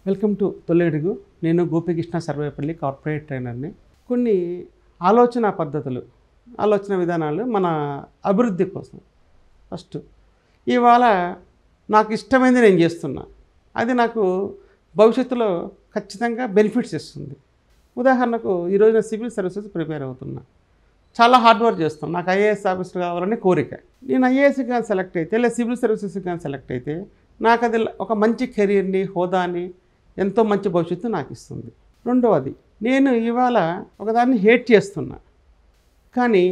Welcome to తొలిఅడుగు. నేను Gopikrishna Sarvepalli corporate ట్రైనర్ని. కొన్ని ఆలోచన పద్ధతులు, ఆలోచన విధానాలు మన అభివృద్ధి కోసం. ఫస్ట్, ఇవాళ నాకు ఇష్టమైనది నేను చేస్తున్నా, అది నాకు భవిష్యత్తులో ఖచ్చితంగా బెనిఫిట్స్ ఇస్తుంది. ఉదాహరణకు ఈరోజు నేను సివిల్ సర్వీసెస్ ప్రిపేర్ అవుతున్నా, చాలా హార్డ్ వర్క్ చేస్తాను. నాకు ఐఏఎస్ ఆఫీసర్ కావాలని కోరిక. నేను ఐఏఎస్కి కానీ సెలెక్ట్ అయితే, లేదా సివిల్ సర్వీసెస్కి కానీ సెలెక్ట్ అయితే, నాకు అది ఒక మంచి కెరీర్ని, హోదాని, ఎంతో మంచి భవిష్యత్తు నాకు ఇస్తుంది. రెండవది, నేను ఇవాళ ఒకదాన్ని హేట్ చేస్తున్నా, కానీ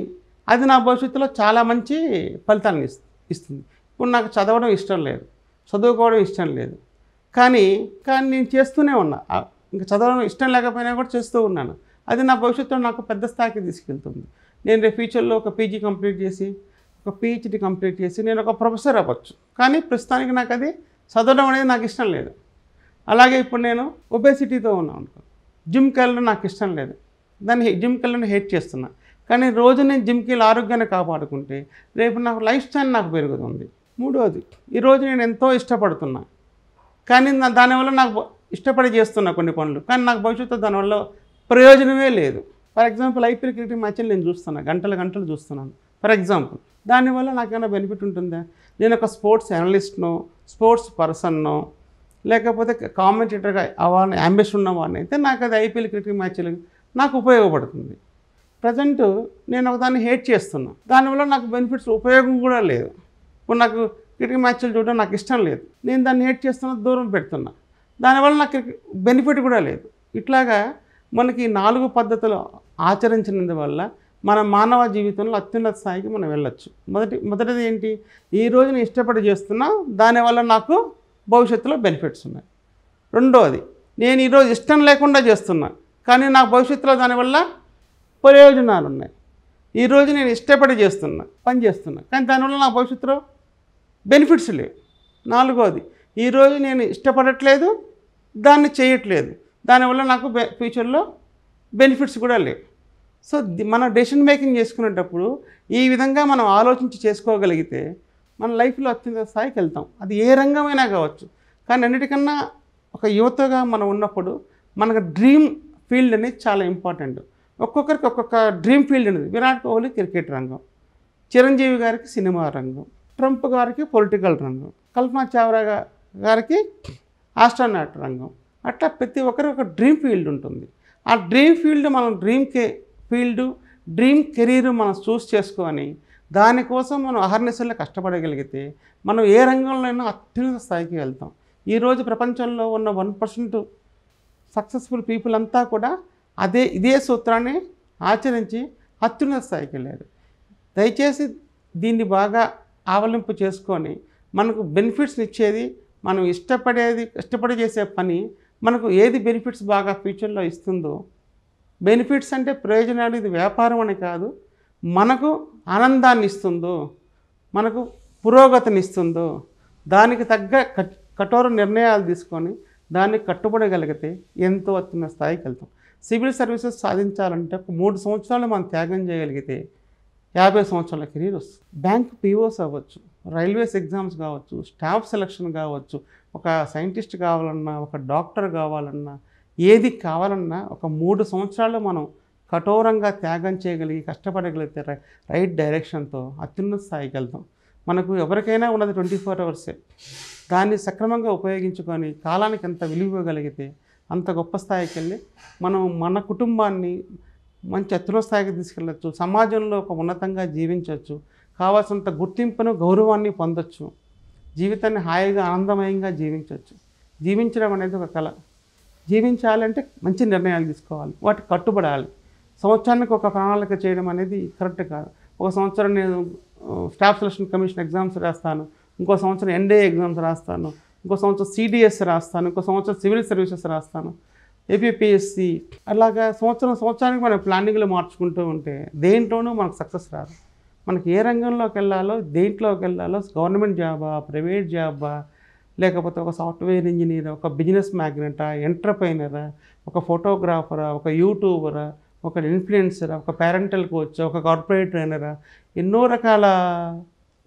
అది నా భవిష్యత్తులో చాలా మంచి ఫలితాలను ఇస్తుంది. ఇప్పుడు నాకు చదవడం ఇష్టం లేదు, చదువుకోవడం ఇష్టం లేదు, కానీ నేను చేస్తూనే ఉన్నా. ఇంకా చదవడం ఇష్టం లేకపోయినా కూడా చేస్తూ ఉన్నాను. అది నా భవిష్యత్తులో నాకు పెద్ద స్థాయికి తీసుకెళ్తుంది. నేను రేపు ఫ్యూచర్లో ఒక పీజీ కంప్లీట్ చేసి, ఒక పిహెచ్డి కంప్లీట్ చేసి నేను ఒక ప్రొఫెసర్ అవ్వచ్చు. కానీ ప్రస్తుతానికి నాకు అది చదవడం అనేది నాకు ఇష్టం లేదు. అలాగే ఇప్పుడు నేను ఒబేసిటీతో ఉన్నాను అనుకో, జిమ్కి వెళ్ళడం నాకు ఇష్టం లేదు, దాన్ని జిమ్కి వెళ్ళడం హేట్ చేస్తున్నా. కానీ రోజు నేను జిమ్కి వెళ్ళి ఆరోగ్యాన్ని కాపాడుకుంటే రేపు నాకు లైఫ్ స్టైల్ నాకు పెరుగుతుంది. మూడవది, ఈరోజు నేను ఎంతో ఇష్టపడుతున్నా, కానీ దానివల్ల నాకు ఇష్టపడి చేస్తున్నా కొన్ని పనులు, కానీ నాకు భవిష్యత్తు దానివల్ల ప్రయోజనమే లేదు. ఫర్ ఎగ్జాంపుల్, ఐపీఎల్ క్రికెట్ మ్యాచ్లు నేను చూస్తున్నా, గంటలు చూస్తున్నాను. ఫర్ ఎగ్జాంపుల్, దానివల్ల నాకేమైనా బెనిఫిట్ ఉంటుందా? నేను ఒక స్పోర్ట్స్ అనలిస్ట్నో, స్పోర్ట్స్ పర్సన్నో, లేకపోతే కామెంటేటర్గా అవ్వాలని అంబిషన్ ఉన్నవాడిని అయితే నాకు అది ఐపీఎల్ క్రికెట్ మ్యాచ్లు నాకు ఉపయోగపడుతుంది. ప్రజెంట్ నేను ఒకదాన్ని హేట్ చేస్తున్నా, దానివల్ల నాకు బెనిఫిట్స్ ఉపయోగం కూడా లేదు. ఇప్పుడు నాకు క్రికెట్ మ్యాచ్లు చూడడం నాకు ఇష్టం లేదు, నేను దాన్ని హేట్ చేస్తున్నా, దూరం పెడుతున్నా, దానివల్ల నాకు బెనిఫిట్ కూడా లేదు. ఇట్లాగా మనకి 4 పద్ధతులు ఆచరించినందువల్ల మన మానవ జీవితంలో అత్యున్నత స్థాయికి మనం వెళ్ళొచ్చు. మొదటిది ఏంటి? ఈరోజు నేను ఇష్టపడి చేస్తున్నా, దానివల్ల నాకు భవిష్యత్తులో బెనిఫిట్స్ ఉన్నాయి. రెండవది, నేను ఈరోజు ఇష్టం లేకుండా చేస్తున్నా, కానీ నాకు భవిష్యత్తులో దానివల్ల ప్రయోజనాలు ఉన్నాయి. ఈరోజు నేను ఇష్టపడి పని చేస్తున్నా, కానీ దానివల్ల నా భవిష్యత్తులో బెనిఫిట్స్ లేవు. నాలుగవది, ఈరోజు నేను ఇష్టపడట్లేదు, దాన్ని చేయట్లేదు, దానివల్ల నాకు ఫ్యూచర్లో బెనిఫిట్స్ కూడా లేవు. సో మనం డెసిషన్ మేకింగ్ చేసుకునేటప్పుడు ఈ విధంగా మనం ఆలోచించి చేసుకోగలిగితే మన లైఫ్లో అత్యంత స్థాయికి వెళ్తాం. అది ఏ రంగమైనా కావచ్చు. కానీ అన్నిటికన్నా ఒక యువతగా మనం ఉన్నప్పుడు మనకు డ్రీమ్ ఫీల్డ్ అనేది చాలా ఇంపార్టెంట్. ఒక్కొక్కరికి ఒక్కొక్క డ్రీమ్ ఫీల్డ్ అనేది. విరాట్ కోహ్లీ క్రికెట్ రంగం, చిరంజీవి గారికి సినిమా రంగం, ట్రంప్ గారికి పొలిటికల్ రంగం, కల్పనా చావ్లా గారికి ఆస్ట్రోనాట్ రంగం. అట్లా ప్రతి ఒక్కరికి ఒక డ్రీమ్ ఫీల్డ్ ఉంటుంది. ఆ డ్రీమ్ ఫీల్డ్ మనం డ్రీమ్ కెరీర్ మనం చూస్ చేసుకొని దానికోసం మనం అహర్నిశల్లో కష్టపడగలిగితే మనం ఏ రంగంలోనైనా అత్యున్నత స్థాయికి వెళ్తాం. ఈరోజు ప్రపంచంలో ఉన్న 1% సక్సెస్ఫుల్ పీపుల్ అంతా కూడా ఇదే సూత్రాన్ని ఆచరించి అత్యున్నత స్థాయికి వెళ్ళారు. దయచేసి దీన్ని బాగా ఆవలింపు చేసుకొని మనకు బెనిఫిట్స్ని ఇచ్చేది, మనం ఇష్టపడి చేసే పని మనకు ఏది బెనిఫిట్స్ బాగా ఫ్యూచర్లో ఇస్తుందో, బెనిఫిట్స్ అంటే ప్రయోజనాలు, ఇది వ్యాపారం అని కాదు, మనకు ఆనందాన్ని ఇస్తుందో, మనకు పురోగతిని ఇస్తుందో, దానికి తగ్గ కఠోర నిర్ణయాలు తీసుకొని దానికి కట్టుబడగలిగితే ఎంతో అత్యున్నత స్థాయికి వెళ్తాం. సివిల్ సర్వీసెస్ సాధించాలంటే ఒక 3 సంవత్సరాలు మనం త్యాగం చేయగలిగితే 50 సంవత్సరాల కెరీర్ వస్తుంది. బ్యాంక్ పీఓస్ అవ్వచ్చు, రైల్వేస్ ఎగ్జామ్స్ కావచ్చు, స్టాఫ్ సెలక్షన్ కావచ్చు, ఒక సైంటిస్ట్ కావాలన్నా, ఒక డాక్టర్ కావాలన్నా, ఏది కావాలన్నా ఒక 3 సంవత్సరాలు మనం కఠోరంగా త్యాగం చేయగలిగి కష్టపడగలిగితే రైట్ డైరెక్షన్తో అత్యున్నత స్థాయికి వెళ్తాం. మనకు ఎవరికైనా ఉన్నది 24 అవర్సే. దాన్ని సక్రమంగా ఉపయోగించుకొని కాలానికి ఎంత విలువ ఇవ్వగలిగితే అంత గొప్ప స్థాయికి వెళ్ళి మనం మన కుటుంబాన్ని మంచి అత్యున్నత స్థాయికి తీసుకెళ్ళచ్చు, సమాజంలో ఒక ఉన్నతంగా జీవించవచ్చు, కావాల్సినంత గుర్తింపును, గౌరవాన్ని పొందొచ్చు, జీవితాన్ని హాయిగా ఆనందమయంగా జీవించవచ్చు. జీవించడం అనేది ఒక కళ. జీవించాలంటే మంచి నిర్ణయాలు తీసుకోవాలి, వాటికి కట్టుబడాలి. సంవత్సరానికి ఒక ప్రణాళిక చేయడం అనేది కరెక్ట్ కాదు. ఒక సంవత్సరం నేను స్టాఫ్ సెలక్షన్ కమిషన్ ఎగ్జామ్స్ రాస్తాను, ఇంకో సంవత్సరం ఎన్డీఏ ఎగ్జామ్స్ రాస్తాను, ఇంకో సంవత్సరం సిడిఎస్ రాస్తాను, ఇంకో సంవత్సరం సివిల్ సర్వీసెస్ రాస్తాను, ఏపీపీఎస్సి. అలాగా సంవత్సరానికి మనం ప్లానింగ్లు మార్చుకుంటూ ఉంటే దేంట్లోనూ మనకు సక్సెస్ రాదు. మనకి ఏ రంగంలోకి వెళ్ళాలో, దేంట్లోకి వెళ్ళాలో, గవర్నమెంట్ జాబా, ప్రైవేట్ జాబా, లేకపోతే ఒక సాఫ్ట్వేర్ ఇంజనీరా, ఒక బిజినెస్ మ్యాగ్నెటా, ఎంటర్ప్రైనరా, ఒక ఫోటోగ్రాఫరా, ఒక యూట్యూబరా, ఒక ఇన్ఫ్లుయెన్సరా, ఒక పేరెంటల్ కోచ్, ఒక కార్పొరేట్ ట్రైనరా, ఎన్నో రకాల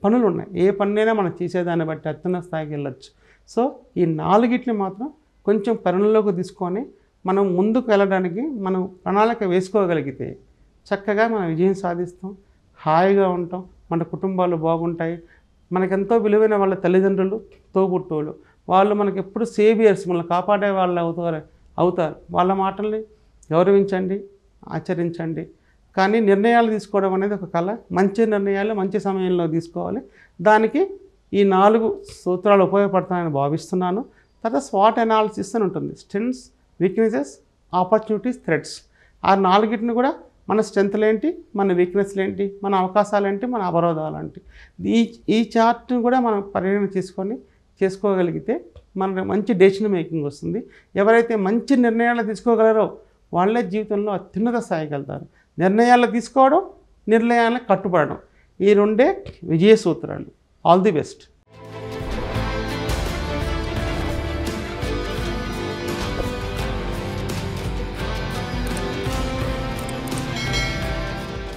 పనులు ఉన్నాయి. ఏ పనైనా మనం చేసేదాన్ని బట్టి అత్యున్నత స్థాయికి వెళ్ళొచ్చు. సో ఈ 4గిటిని మాత్రం కొంచెం పరిగణలోకి తీసుకొని మనం ముందుకు వెళ్ళడానికి మనం ప్రణాళిక వేసుకోగలిగితే చక్కగా మనం విజయం సాధిస్తాం, హాయిగా ఉంటాం, మన కుటుంబాలు బాగుంటాయి. మనకెంతో విలువైన వాళ్ళ తల్లిదండ్రులు, తోబుట్టువులు, వాళ్ళు మనకి ఎప్పుడు సేవియర్స్, మనల్ని కాపాడే వాళ్ళు అవుతారు. వాళ్ళ మాటల్ని గౌరవించండి, ఆచరించండి. కానీ నిర్ణయాలు తీసుకోవడం అనేది ఒక కళ. మంచి నిర్ణయాలు మంచి సమయంలో తీసుకోవాలి. దానికి ఈ 4 సూత్రాలు ఉపయోగపడతాయని భావిస్తున్నాను. తర్వాత స్వాట్ అనాలిసిస్ అని ఉంటుంది. Strengths, weaknesses, opportunities, threats. ఆ 4టిని కూడా మన స్ట్రెంగ్త్లు ఏంటి, మన వీక్నెస్లు ఏంటి, మన అవకాశాలు ఏంటి, మన అవరోధాలు ఏంటి, ఈ చార్ట్ని కూడా మనం పరిగణన చేసుకోగలిగితే మన మంచి డెసిషన్ మేకింగ్ వస్తుంది. ఎవరైతే మంచి నిర్ణయాలు తీసుకోగలరో వాళ్ళే జీవితంలో అత్యున్నత స్థాయికి వెళ్తారు. నిర్ణయాలు తీసుకోవడం, నిర్ణయాలను కట్టుబడడం, ఈ 2 విజయ సూత్రాలు. All the best.